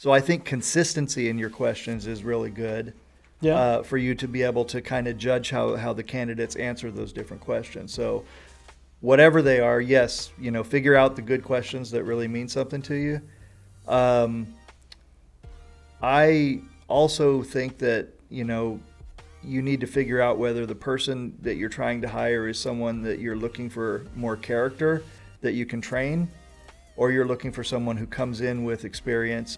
So I think consistency in your questions is really good. Yeah. For you to be able to kind of judge how the candidates answer those different questions. So whatever they are, yes, figure out the good questions that really mean something to you. I also think that, you need to figure out whether the person that you're trying to hire is someone that you're looking for more character that you can train, or you're looking for someone who comes in with experience.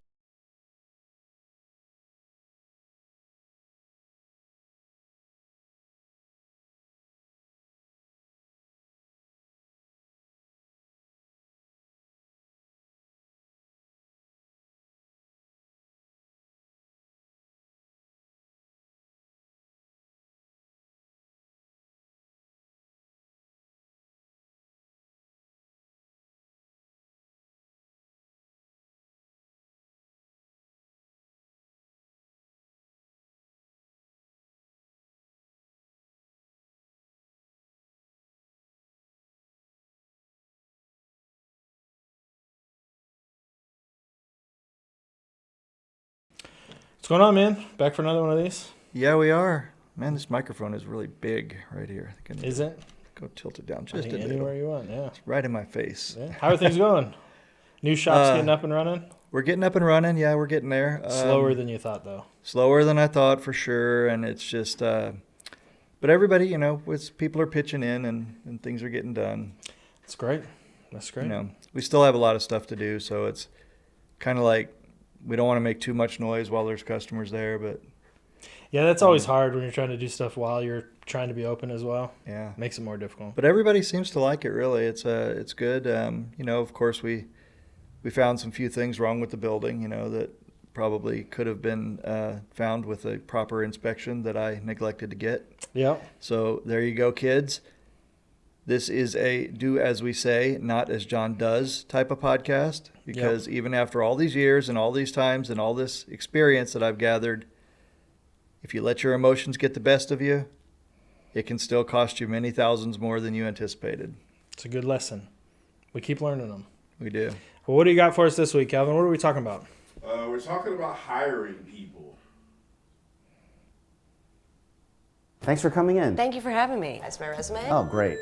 What's going on, man? Back for another one of these? Yeah, we are. Man, this microphone is really big right here. I think I need Is to it? go tilt it down just a Anywhere little. you want, yeah. It's right in my face. Yeah. How are things going? New shop's getting up and running? We're getting up and running. Yeah, we're getting there. Slower than you thought, though. Slower than I thought, for sure. And it's just, but everybody, people are pitching in and things are getting done. That's great. That's great. We still have a lot of stuff to do, so it's kind of like we don't want to make too much noise while there's customers there, but yeah, that's always hard when you're trying to do stuff while you're trying to be open as well. Yeah, makes it more difficult. But everybody seems to like it. Really, it's good. Of course, we found some few things wrong with the building, that probably could have been found with a proper inspection that I neglected to get. Yeah. So there you go, kids. This is a do as we say, not as John does type of podcast, because even after all these years and all these times and all this experience that I've gathered, if you let your emotions get the best of you, it can still cost you many thousands more than you anticipated. It's a good lesson. We keep learning them. We do. Well, what do you got for us this week, Calvin? What are we talking about? We're talking about hiring people. Thanks for coming in. Thank you for having me. That's my resume. Oh, great.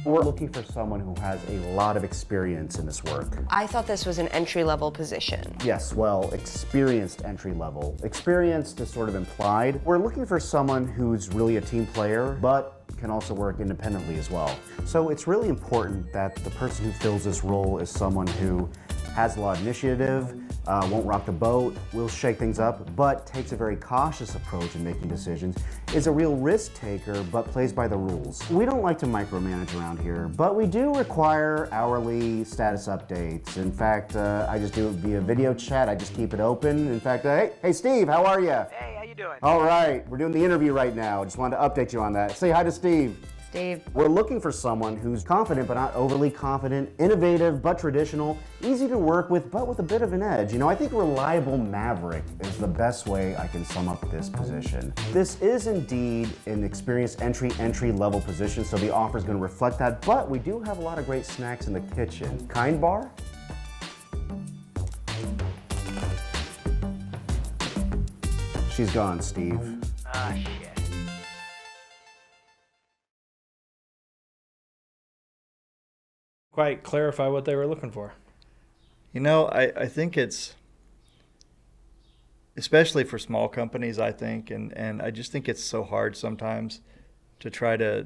We're looking for someone who has a lot of experience in this work. I thought this was an entry-level position. Yes, well, experienced entry level. Experienced is sort of implied. We're looking for someone who's really a team player, but can also work independently as well. So it's really important that the person who fills this role is someone who has a lot of initiative, won't rock the boat, will shake things up, but takes a very cautious approach in making decisions, is a real risk taker, but plays by the rules. We don't like to micromanage around here, but we do require hourly status updates. In fact, I just do it via video chat. I just keep it open. In fact, hey Steve, how are you? Hey, how you doing? All right, we're doing the interview right now. Just wanted to update you on that. Say hi to Steve. Steve. We're looking for someone who's confident but not overly confident, innovative but traditional, easy to work with but with a bit of an edge. I think reliable maverick is the best way I can sum up this position. This is indeed an experienced entry level position, so the offer is going to reflect that, but we do have a lot of great snacks in the kitchen. Kind bar? She's gone, Steve. Ah, shit. Quite clarify what they were looking for. I think it's, especially for small companies, I think, and I just think it's so hard sometimes to try to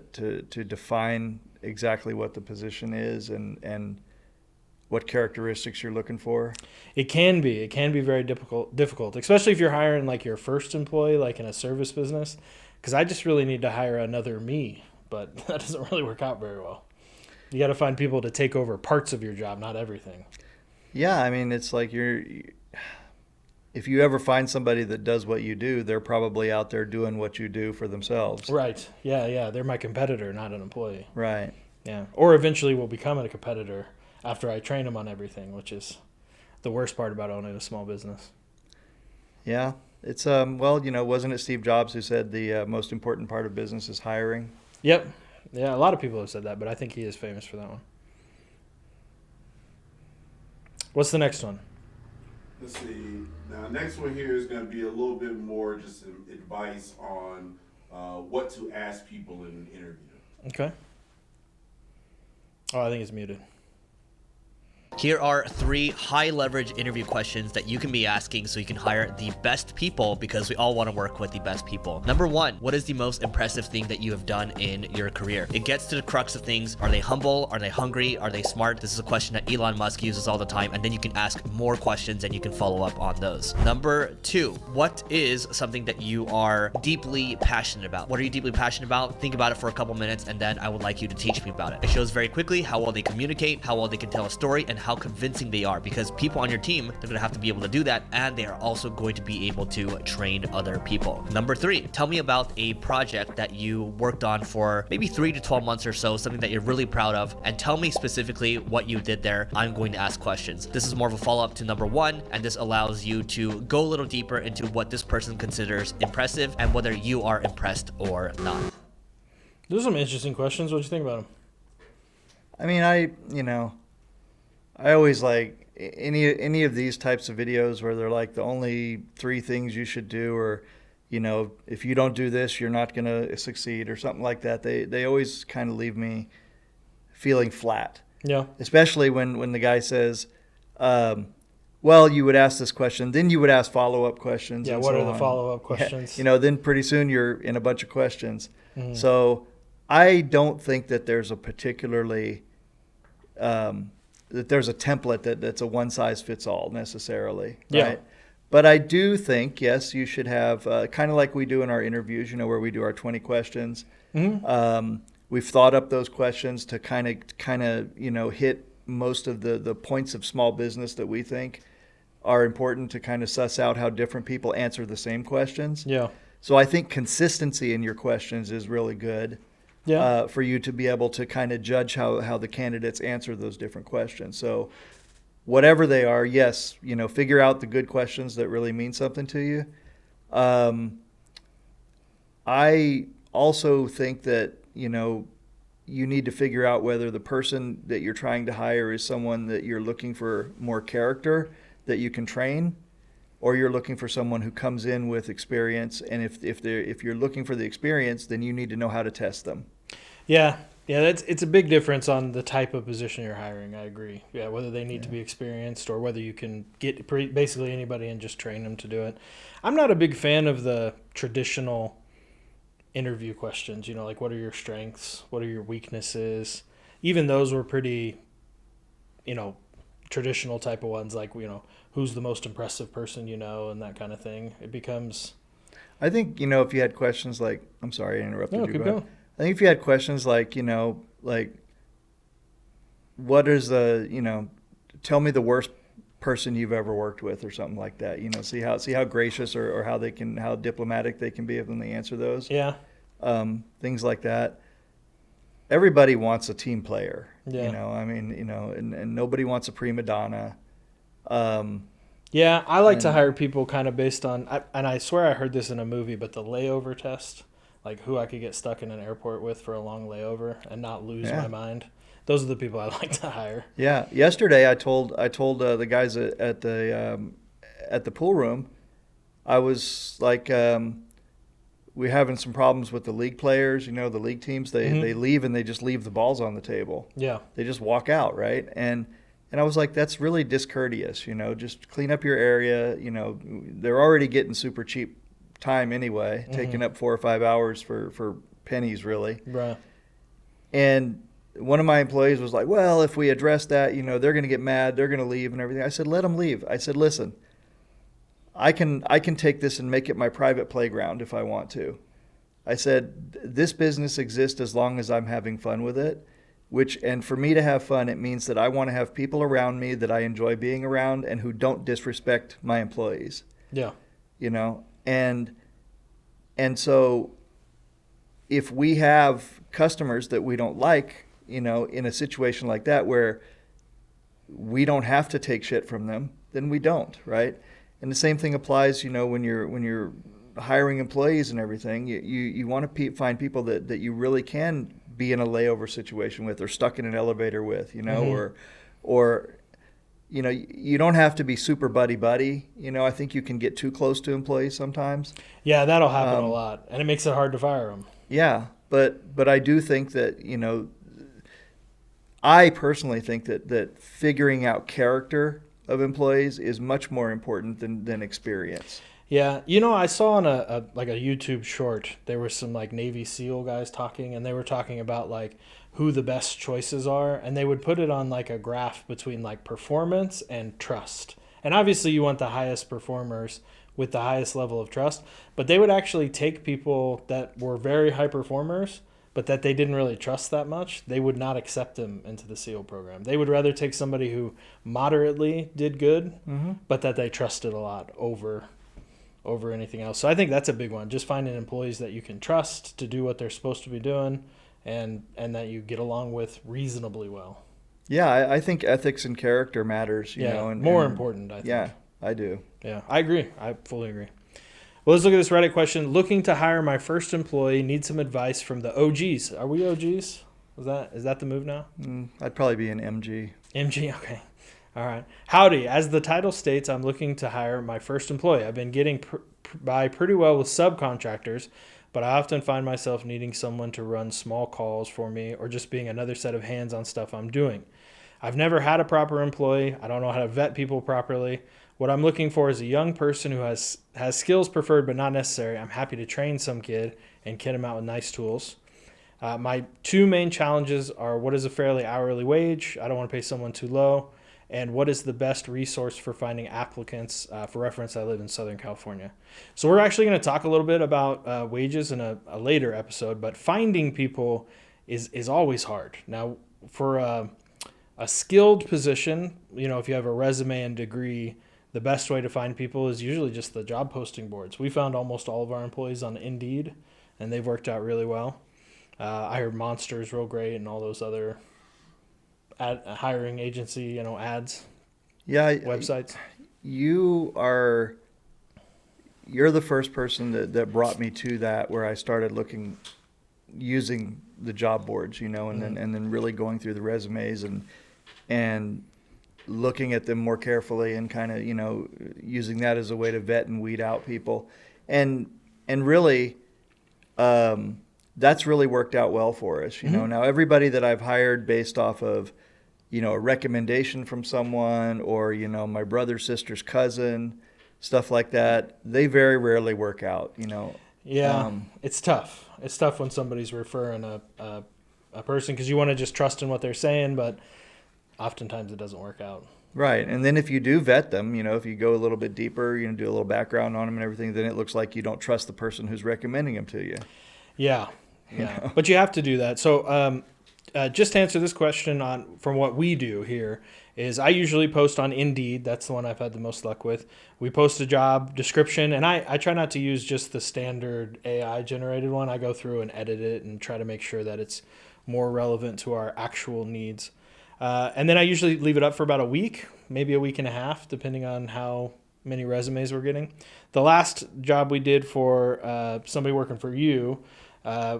define exactly what the position is and what characteristics you're looking for. It can be very difficult, especially if you're hiring like your first employee, like in a service business, because I just really need to hire another me, but that doesn't really work out very well. You got to find people to take over parts of your job, not everything. Yeah, I mean, it's like if you ever find somebody that does what you do, they're probably out there doing what you do for themselves. Right. Yeah. They're my competitor, not an employee. Right. Yeah. Or eventually will become a competitor after I train them on everything, which is the worst part about owning a small business. Yeah. It's, wasn't it Steve Jobs who said the most important part of business is hiring? Yep. Yeah, a lot of people have said that, but I think he is famous for that one. What's the next one? Let's see. Now, next one here is going to be a little bit more just some advice on what to ask people in an interview. Okay. Oh, I think it's muted. Here are 3 high-leverage interview questions that you can be asking so you can hire the best people, because we all want to work with the best people. Number 1, what is the most impressive thing that you have done in your career? It gets to the crux of things. Are they humble? Are they hungry? Are they smart? This is a question that Elon Musk uses all the time, and then you can ask more questions and you can follow up on those. Number 2, what is something that you are deeply passionate about? What are you deeply passionate about? Think about it for a couple minutes, and then I would like you to teach me about it. It shows very quickly how well they communicate, how well they can tell a story, and how convincing they are, because people on your team, they're going to have to be able to do that, and they are also going to be able to train other people. Number 3, tell me about a project that you worked on for maybe 3 to 12 months or so, something that you're really proud of, and tell me specifically what you did there. I'm going to ask questions. This is more of a follow-up to number 1, and this allows you to go a little deeper into what this person considers impressive and whether you are impressed or not. Those are some interesting questions. What do you think about them? I mean, I always like any of these types of videos where they're like the only 3 things you should do, or, if you don't do this, you're not going to succeed, or something like that. They always kind of leave me feeling flat. Yeah. Especially when the guy says, well, you would ask this question, then you would ask follow-up questions. Yeah, and what so are the on. follow-up questions? Yeah, then pretty soon you're in a bunch of questions. Mm-hmm. So I don't think that there's a particularly that there's a template that's a one-size-fits-all necessarily, right? Yeah. But I do think, yes, you should have, kind of like we do in our interviews, where we do our 20 questions. Mm-hmm. We've thought up those questions to kind of hit most of the points of small business that we think are important to kind of suss out how different people answer the same questions. Yeah. So I think consistency in your questions is really good. Yeah. For you to be able to kind of judge how the candidates answer those different questions. So whatever they are, yes, figure out the good questions that really mean something to you. I also think that, you need to figure out whether the person that you're trying to hire is someone that you're looking for more character that you can train, or you're looking for someone who comes in with experience. And if you're looking for the experience, then you need to know how to test them. Yeah, it's a big difference on the type of position you're hiring. I agree. Yeah, whether they need to be experienced or whether you can get basically anybody and just train them to do it. I'm not a big fan of the traditional interview questions. Like, what are your strengths? What are your weaknesses? Even those were pretty, traditional type of ones. Like, who's the most impressive person and that kind of thing. It becomes. I think if you had questions like, I'm sorry I interrupted you. Keep going. I think if you had questions like, what is tell me the worst person you've ever worked with, or something like that. See how gracious or how diplomatic they can be when they answer those. Yeah. Things like that. Everybody wants a team player. Yeah. And nobody wants a prima donna. Yeah, I like to hire people kind of based on, and I swear I heard this in a movie, but the layover test. Like who I could get stuck in an airport with for a long layover and not lose my mind. Those are the people I like to hire. Yeah. Yesterday I told the guys at the pool room, I was like, we're having some problems with the league players. The league teams, they leave and they just leave the balls on the table. Yeah. They just walk out, right? And I was like, that's really discourteous. Just clean up your area. They're already getting super cheap time anyway, taking up 4 or 5 hours for pennies, really. Right. And one of my employees was like, well, if we address that, they're going to get mad, they're going to leave and everything. I said, let them leave. I said, listen, I can take this and make it my private playground if I want to. I said, this business exists as long as I'm having fun with it, and for me to have fun, it means that I want to have people around me that I enjoy being around and who don't disrespect my employees. Yeah. And so if we have customers that we don't like, in a situation like that where we don't have to take shit from them, then we don't, right? And the same thing applies, when you're hiring employees and everything. You want to find people that you really can be in a layover situation with, or stuck in an elevator with, or you don't have to be super buddy. I think you can get too close to employees sometimes. Yeah, that'll happen a lot, and it makes it hard to fire them. Yeah, but I do think that, I personally think that figuring out character of employees is much more important than experience. Yeah, I saw on a YouTube short, there were some like Navy SEAL guys talking, and they were talking about like who the best choices are, and they would put it on like a graph between like performance and trust. And obviously you want the highest performers with the highest level of trust, but they would actually take people that were very high performers but that they didn't really trust that much. They would not accept them into the SEAL program. They would rather take somebody who moderately did good, but that they trusted a lot over anything else. So I think that's a big one. Just finding employees that you can trust to do what they're supposed to be doing, and that you get along with reasonably well. Yeah, I think ethics and character matters. More important, I think. Yeah, I do. Yeah, I agree. I fully agree. Well, let's look at this Reddit question. Looking to hire my first employee. Need some advice from the OGs. Are we OGs? Is that the move now? I'd probably be an MG. MG, okay. All right. Howdy. As the title states, I'm looking to hire my first employee. I've been getting by pretty well with subcontractors, but I often find myself needing someone to run small calls for me or just being another set of hands on stuff I'm doing. I've never had a proper employee. I don't know how to vet people properly. What I'm looking for is a young person who has skills preferred but not necessary. I'm happy to train some kid and kit him out with nice tools. My two main challenges are what is a fairly hourly wage? I don't want to pay someone too low. And what is the best resource for finding applicants? For reference, I live in Southern California. So we're actually going to talk a little bit about wages in a later episode, but finding people is always hard. Now, for a skilled position, if you have a resume and degree, the best way to find people is usually just the job posting boards. We found almost all of our employees on Indeed, and they've worked out really well. I heard Monster's real great and all those other hiring agency, ads, websites. You're the first person that brought me to that, where I started using the job boards, and then really going through the resumes and looking at them more carefully and kind of, using that as a way to vet and weed out people. And really, that's really worked out well for us. Now everybody that I've hired based off of, a recommendation from someone or, my brother, sister's cousin, stuff like that, they very rarely work out, Yeah, it's tough. It's tough when somebody's referring a person because you want to just trust in what they're saying, but oftentimes it doesn't work out. Right. And then if you do vet them, if you go a little bit deeper, do a little background on them and everything, then it looks like you don't trust the person who's recommending them to you. Yeah. Yeah. But you have to do that. So just to answer this question from what we do here is I usually post on Indeed. That's the one I've had the most luck with. We post a job description, and I try not to use just the standard AI generated one. I go through and edit it and try to make sure that it's more relevant to our actual needs. And then I usually leave it up for about a week, maybe a week and a half, depending on how many resumes we're getting. The last job we did for somebody working for you,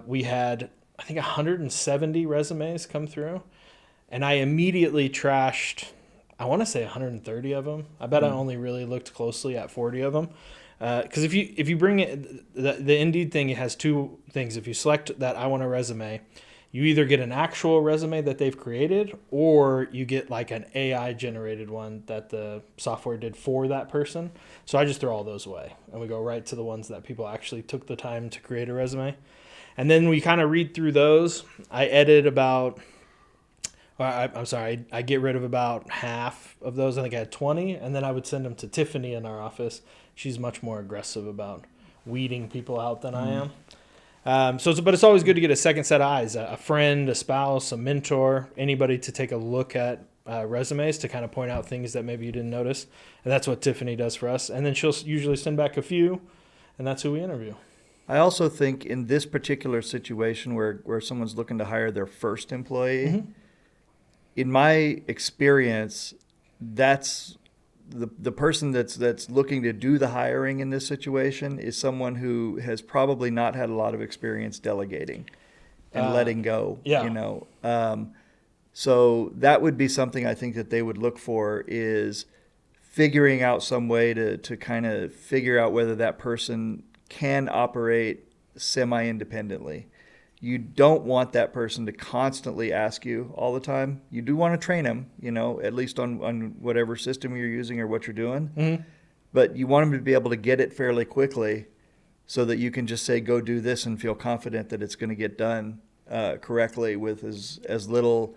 we had, I think, 170 resumes come through. And I immediately trashed, I want to say 130 of them. I bet I only really looked closely at 40 of them. Because if you bring it, the Indeed thing, it has two things. If you select that I want a resume, you either get an actual resume that they've created or you get like an AI generated one that the software did for that person. So I just throw all those away and we go right to the ones that people actually took the time to create a resume. And then we kind of read through those. I edit I get rid of about half of those. I think I had 20, and then I would send them to Tiffany in our office. She's much more aggressive about weeding people out than I am. But it's always good to get a second set of eyes, a friend, a spouse, a mentor, anybody to take a look at resumes to kind of point out things that maybe you didn't notice. And that's what Tiffany does for us. And then she'll usually send back a few, and that's who we interview. I also think in this particular situation where someone's looking to hire their first employee, in my experience, that's the person that's looking to do the hiring in this situation is someone who has probably not had a lot of experience delegating and letting go. Yeah. So that would be something I think that they would look for, is figuring out some way to kind of figure out whether that person can operate semi-independently. You don't want that person to constantly ask you all the time. You do want to train them, at least on whatever system you're using or what you're doing. Mm-hmm. But you want them to be able to get it fairly quickly so that you can just say, go do this, and feel confident that it's going to get done correctly with as little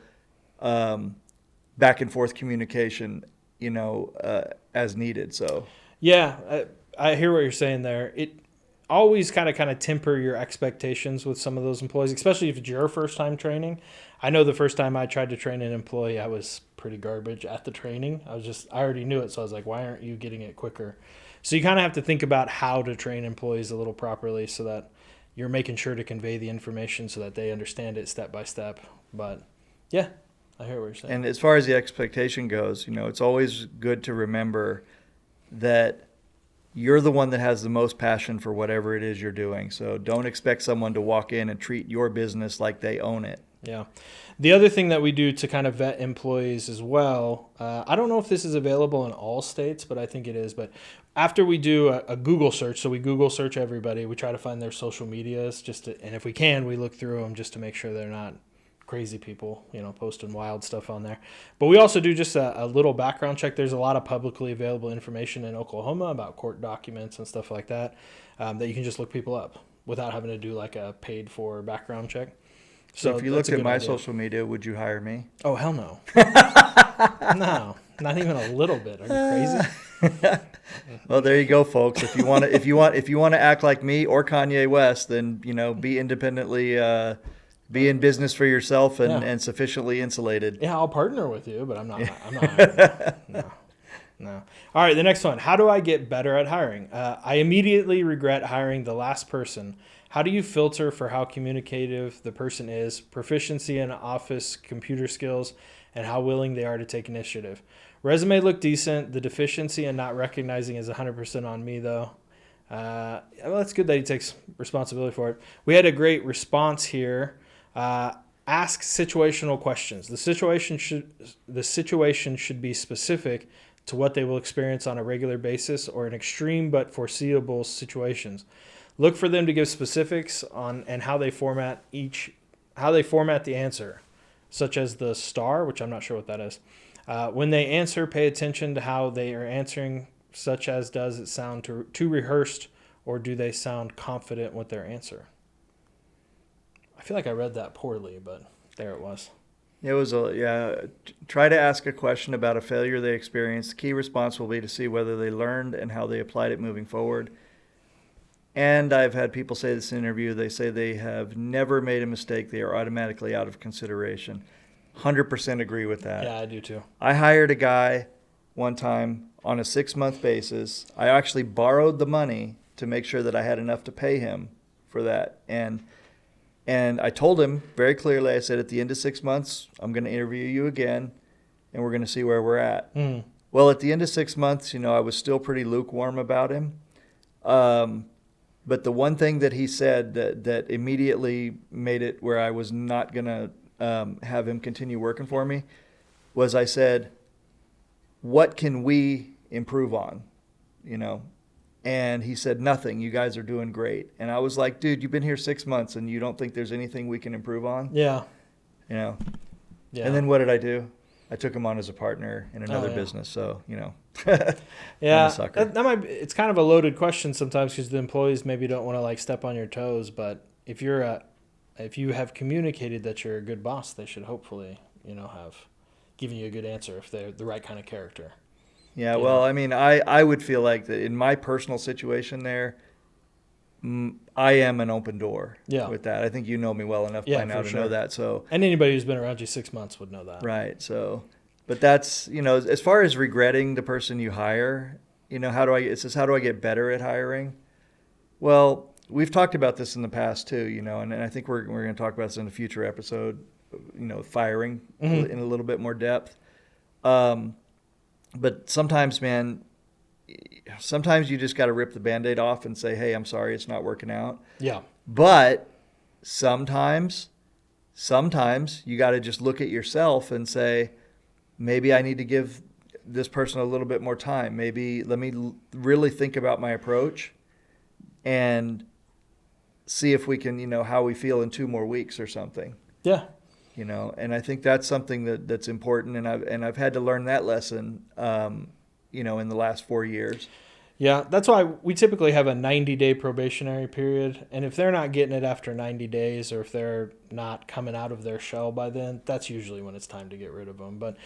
back and forth communication, as needed. So Yeah, I hear what you're saying there. It always kind of temper your expectations with some of those employees, especially if it's your first time training. I know the first time I tried to train an employee, I was pretty garbage at the training. I already knew it, so I was like, why aren't you getting it quicker? So you kind of have to think about how to train employees a little properly so that you're making sure to convey the information so that they understand it step by step. But yeah, I hear what you're saying. And as far as the expectation goes, it's always good to remember that you're the one that has the most passion for whatever it is you're doing. So don't expect someone to walk in and treat your business like they own it. Yeah. The other thing that we do to kind of vet employees as well, I don't know if this is available in all states, but I think it is. But after we do a Google search, so we Google search everybody, we try to find their social medias, and if we can, we look through them just to make sure they're not crazy people, posting wild stuff on there. But we also do just a little background check. There's a lot of publicly available information in Oklahoma about court documents and stuff like that, that you can just look people up without having to do like a paid for background check. So if you looked at my idea. social media, would you hire me? Oh, hell no. No, not even a little bit. Are you crazy? Well, there you go, folks. If you want to act like me or Kanye West, then be independently, be in business for yourself and sufficiently insulated. Yeah, I'll partner with you, but I'm not hiring. No. All right, the next one. How do I get better at hiring? I immediately regret hiring the last person. How do you filter for how communicative the person is, proficiency in office computer skills, and how willing they are to take initiative? Resume looked decent. The deficiency in not recognizing is 100% on me, though. Well, it's good that he takes responsibility for it. We had a great response here. Ask situational questions. The situation should be specific to what they will experience on a regular basis or in extreme but foreseeable situations. Look for them to give specifics on and how they format the answer, such as the star, which I'm not sure what that is. When they answer, pay attention to how they are answering, such as does it sound too rehearsed or do they sound confident with their answer? I feel like I read that poorly, but there it was. It was try to ask a question about a failure they experienced. The key response will be to see whether they learned and how they applied it moving forward. And I've had people say this in an interview. They say they have never made a mistake. They are automatically out of consideration. 100% agree with that. Yeah, I do too. I hired a guy one time on a 6-month basis. I actually borrowed the money to make sure that I had enough to pay him for that. And I told him very clearly, I said, at the end of 6 months, I'm going to interview you again, and we're going to see where we're at. Mm. Well, at the end of 6 months, I was still pretty lukewarm about him. But the one thing that he said that immediately made it where I was not going to have him continue working for me was I said, what can we improve on? And he said, nothing. You guys are doing great. And I was like, dude, you've been here 6 months and you don't think there's anything we can improve on? Yeah. Yeah. And then what did I do? I took him on as a partner in another business. So, yeah, I'm a sucker. it's kind of a loaded question sometimes because the employees maybe don't want to step on your toes. But if you have communicated that you're a good boss, they should hopefully, have given you a good answer if they're the right kind of character. Yeah, well, I mean, I would feel like that in my personal situation there, I am an open door with that. I think you know me well enough by now to know that. So, and anybody who's been around you 6 months would know that. Right. So, but that's, as far as regretting the person you hire, it says, how do I get better at hiring? Well, we've talked about this in the past too, and I think we're going to talk about this in a future episode, firing in a little bit more depth. But sometimes, man, you just got to rip the Band-Aid off and say, hey, I'm sorry, it's not working out. Yeah. But sometimes sometimes you got to just look at yourself and say, maybe I need to give this person a little bit more time. Maybe let me really think about my approach and see if we can, how we feel in 2 more weeks or something. Yeah. And I think that's something that's important. And I've had to learn that lesson, in the last 4 years. Yeah, that's why we typically have a 90-day probationary period. And if they're not getting it after 90 days or if they're not coming out of their shell by then, that's usually when it's time to get rid of them. But,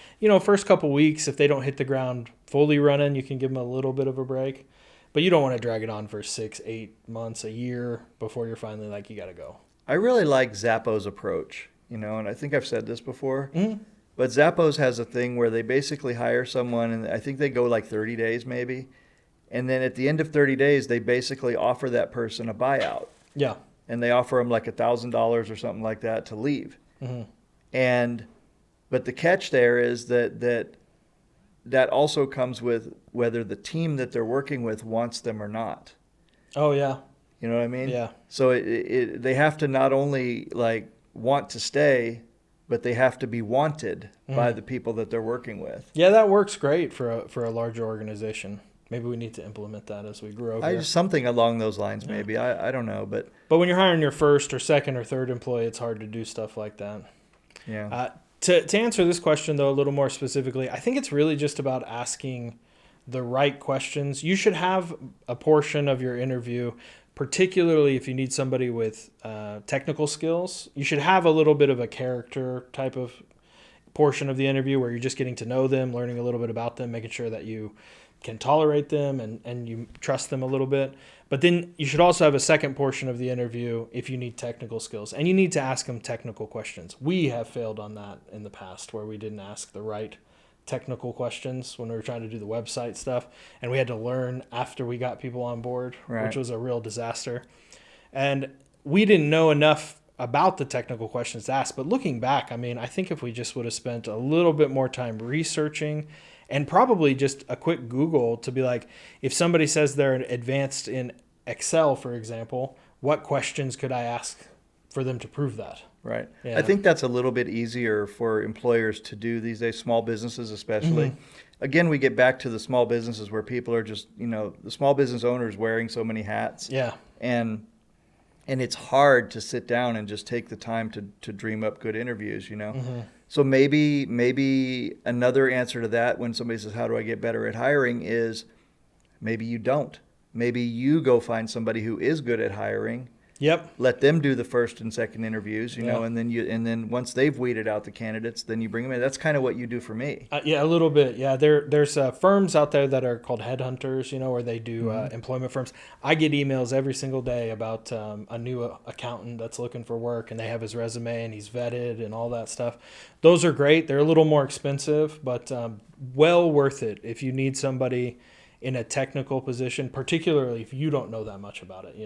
first couple weeks, if they don't hit the ground fully running, you can give them a little bit of a break. But you don't want to drag it on for 6, 8 months, a year before you're finally like, you got to go. I really like Zappos' approach, and I think I've said this before. Mm-hmm. But Zappos has a thing where they basically hire someone, and I think they go like 30 days maybe. And then at the end of 30 days, they basically offer that person a buyout. Yeah. And they offer them like $1,000 or something like that to leave. Mm-hmm. But the catch there is that also comes with whether the team that they're working with wants them or not. Oh, yeah. You know what I mean? Yeah. So they have to not only like want to stay, but they have to be wanted by the people that they're working with. Yeah, that works great for a larger organization. Maybe we need to implement that as we grow here. Something along those lines, maybe. I don't know, but when you're hiring your first or second or third employee, it's hard to do stuff like that. yeah. To answer this question, though, a little more specifically, I think it's really just about asking the right questions. You should have a portion of your interview, particularly if you need somebody with technical skills. You should have a little bit of a character type of portion of the interview where you're just getting to know them, learning a little bit about them, making sure that you can tolerate them and you trust them a little bit. But then you should also have a second portion of the interview if you need technical skills. And you need to ask them technical questions. We have failed on that in the past where we didn't ask the right technical questions when we were trying to do the website stuff. And we had to learn after we got people on board, Right. which was a real disaster. And we didn't know enough about the technical questions to ask. But looking back, I think if we just would have spent a little bit more time researching and probably just a quick Google to be like, if somebody says they're advanced in Excel, for example, what questions could I ask for them to prove that? Right. Yeah. I think that's a little bit easier for employers to do these days, small businesses especially. Mm-hmm. Again, we get back to the small businesses where people are just, the small business owners wearing so many hats. Yeah. And it's hard to sit down and just take the time to dream up good interviews, Mm-hmm. So maybe another answer to that when somebody says, how do I get better at hiring, is maybe you don't. Maybe you go find somebody who is good at hiring. Yep. Let them do the first and second interviews, Yeah. and then once they've weeded out the candidates, then you bring them in. That's kind of what you do for me. Yeah, a little bit. Yeah, there's firms out there that are called headhunters, where they do employment firms. I get emails every single day about a new accountant that's looking for work, and they have his resume and he's vetted and all that stuff. Those are great. They're a little more expensive, but well worth it if you need somebody in a technical position, particularly if you don't know that much about it,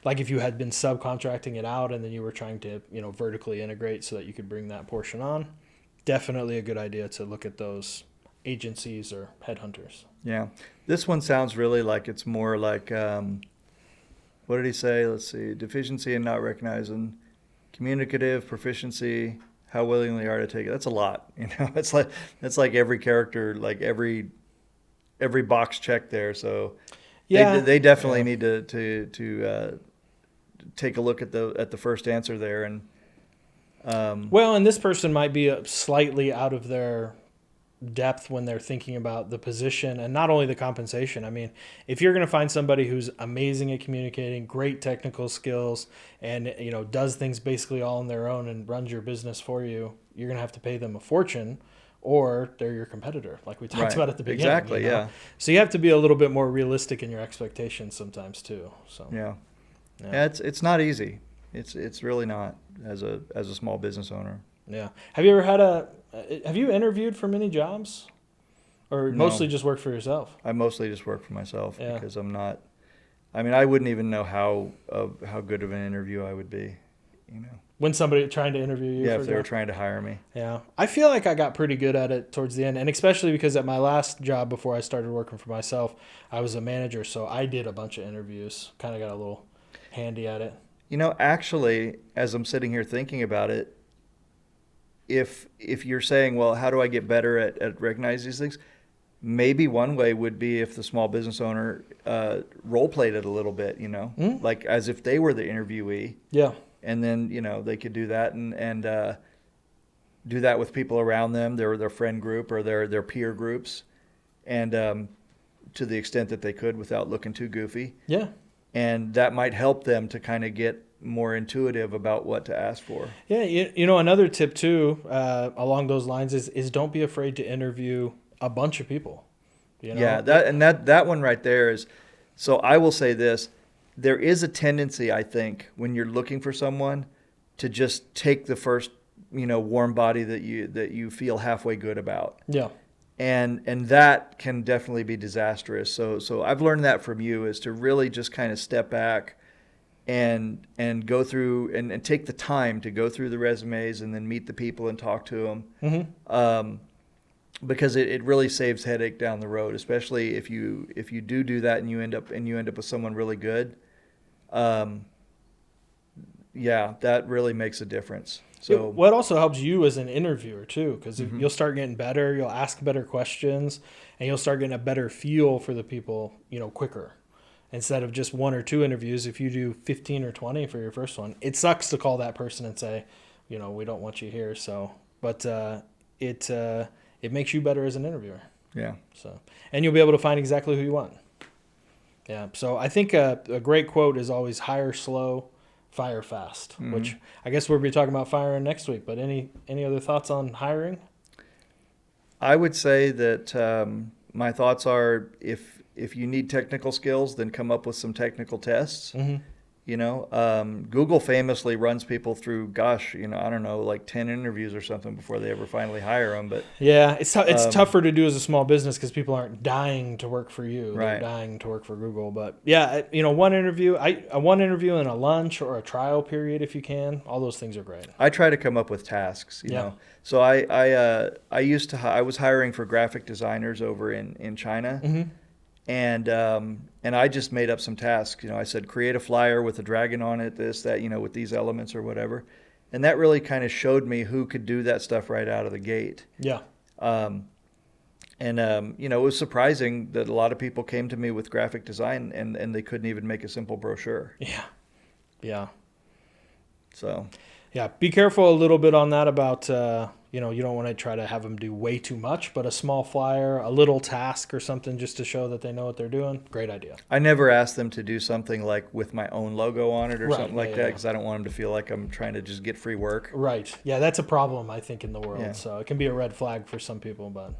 like if you had been subcontracting it out and then you were trying to, vertically integrate so that you could bring that portion on. Definitely a good idea to look at those agencies or headhunters. Yeah. This one sounds really like it's more like, what did he say? Let's see. Deficiency in not recognizing, communicative, proficiency, how willingly are to take it. That's a lot. It's like every character, like every box checked there. So Yeah. they definitely need to take a look at the first answer there. And Well, and this person might be slightly out of their depth when they're thinking about the position and not only the compensation. If you're going to find somebody who's amazing at communicating, great technical skills, and does things basically all on their own and runs your business for you, you're going to have to pay them a fortune, or they're your competitor, like we talked Right. about at the beginning. Exactly, yeah. So you have to be a little bit more realistic in your expectations sometimes too. So yeah, Yeah. it's not easy. It's really not as a small business owner. yeah. Have you interviewed for many jobs, or No. mostly just worked for yourself? I mostly just work for myself Yeah. because I'm not. I wouldn't even know how good of an interview I would be. When somebody trying to interview you? Yeah, for if they were a job? trying to hire me. Yeah, I feel like I got pretty good at it towards the end, and especially because at my last job before I started working for myself, I was a manager, so I did a bunch of interviews. Kind of got a little handy at it. Actually, as I'm sitting here thinking about it, if you're saying, well, how do I get better at recognizing these things? Maybe one way would be if the small business owner role played it a little bit, like as if they were the interviewee. Yeah. And then, they could do that and do that with people around them, their friend group or their peer groups, and to the extent that they could without looking too goofy. Yeah. And that might help them to kind of get more intuitive about what to ask for. Yeah. Another tip too, along those lines is don't be afraid to interview a bunch of people. Yeah, that one right there is. So I will say this: there is a tendency, I think, when you're looking for someone, to just take the first, warm body that you feel halfway good about. Yeah. And that can definitely be disastrous. So I've learned that from you, is to really just kind of step back and go through and take the time to go through the resumes and then meet the people and talk to them. Mm-hmm. Because it really saves headache down the road, especially if you do that and you end up with someone really good. Yeah, that really makes a difference. So what also helps you as an interviewer too, because you'll start getting better, you'll ask better questions, and you'll start getting a better feel for the people, quicker. Instead of just 1 or 2 interviews, if you do 15 or 20 for your first one, it sucks to call that person and say, we don't want you here. So, but it makes you better as an interviewer. Yeah. So, and you'll be able to find exactly who you want. Yeah. So I think a great quote is always hire slow, fire fast, which I guess we'll be talking about firing next week. But any other thoughts on hiring? I would say that my thoughts are if you need technical skills, then come up with some technical tests. Mm-hmm. Google famously runs people through, I don't know, like 10 interviews or something before they ever finally hire them. But yeah, it's tougher to do as a small business because people aren't dying to work for you. Right. They're dying to work for Google. But yeah, one interview and a lunch or a trial period if you can. All those things are great. I try to come up with tasks, you know. So I was hiring for graphic designers over in China. Mm-hmm. And I just made up some tasks. I said, create a flyer with a dragon on it, this, that, with these elements or whatever. And that really kind of showed me who could do that stuff right out of the gate. Yeah. It was surprising that a lot of people came to me with graphic design and they couldn't even make a simple brochure. Yeah. Yeah. So. Yeah. Be careful a little bit on that about, you don't want to try to have them do way too much, but a small flyer, a little task or something just to show that they know what they're doing. Great idea. I never asked them to do something like with my own logo on it or something like that because I don't want them to feel like I'm trying to just get free work. Right. Yeah, that's a problem, I think, in the world. Yeah. So it can be a red flag for some people, but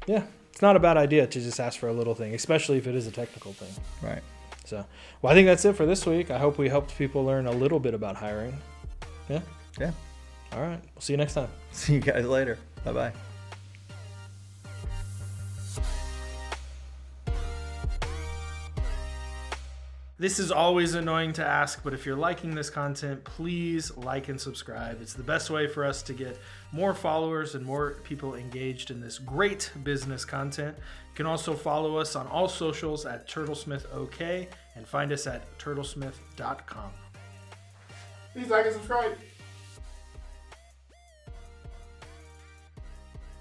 yeah, it's not a bad idea to just ask for a little thing, especially if it is a technical thing. Right. So, well, I think that's it for this week. I hope we helped people learn a little bit about hiring. Yeah? Yeah. All right. We'll see you next time. See you guys later. Bye-bye. This is always annoying to ask, but if you're liking this content, please like and subscribe. It's the best way for us to get more followers and more people engaged in this great business content. You can also follow us on all socials at TurtlesmithOK and find us at turtlesmith.com. Please like and subscribe.